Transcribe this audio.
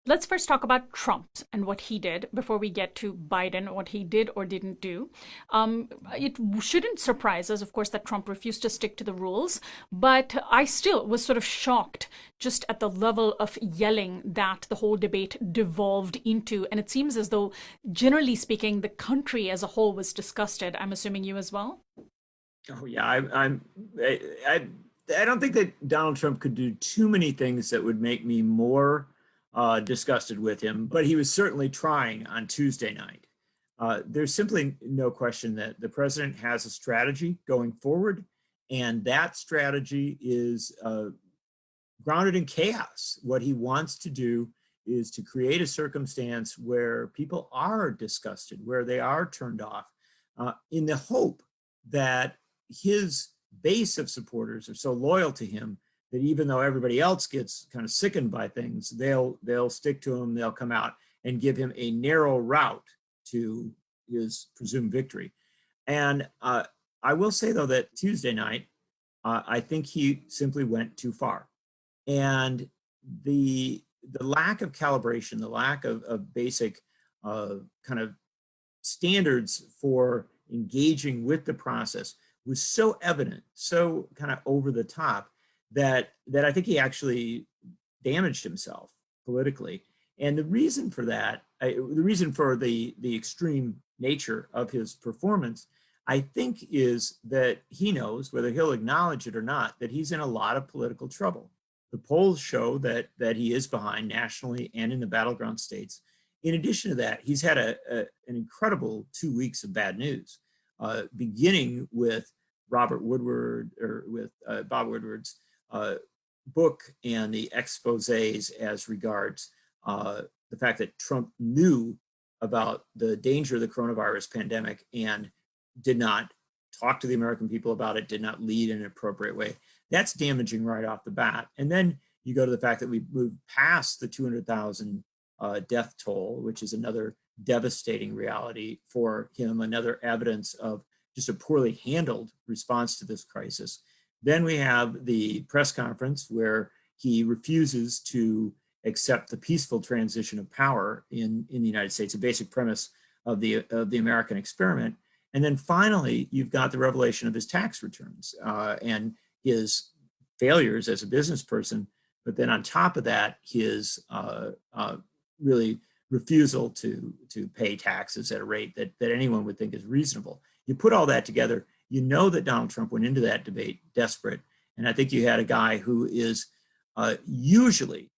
Let's first talk about Trump and what he did before we get to Biden, what he did or didn't do. It shouldn't surprise us, of course, that Trump refused to stick to the rules, but I still was sort of shocked just at the level of yelling that the whole debate devolved into. And it seems as though, generally speaking, the country as a whole was disgusted. I'm assuming you as well. Oh yeah, I, I don't think that Donald Trump could do too many things that would make me more disgusted with him, but he was certainly trying on Tuesday night. There's simply no question that the president has a strategy going forward, and that strategy is grounded in chaos. What he wants to do is to create a circumstance where people are disgusted, where they are turned off, in the hope that his base of supporters are so loyal to him that even though everybody else gets kind of sickened by things, they'll stick to him. They'll come out and give him a narrow route to his presumed victory. And I will say though that Tuesday night, I think he simply went too far, and the lack of calibration, the lack of basic kind of standards for engaging with the process was so evident, so kind of over the top, that I think he actually damaged himself politically. And the reason for that, the reason for the extreme nature of his performance, I think, is that he knows, whether he'll acknowledge it or not, that he's in a lot of political trouble. The polls show that he is behind nationally and in the battleground states. In addition to that, he's had an incredible 2 weeks of bad news, beginning with Robert Woodward or with Bob Woodward's book and the exposés as regards the fact that Trump knew about the danger of the coronavirus pandemic and did not talk to the American people about it, did not lead in an appropriate way. That's damaging right off the bat. And then you go to the fact that we've moved past the 200,000 death toll, which is another devastating reality for him, another evidence of just a poorly handled response to this crisis. Then we have the press conference where he refuses to accept the peaceful transition of power in the United States, a basic premise of the American experiment. And then finally, you've got the revelation of his tax returns and his failures as a business person. But then on top of that, his really refusal to pay taxes at a rate that anyone would think is reasonable. You put all that together, you know that Donald Trump went into that debate desperate. And I think you had a guy who is usually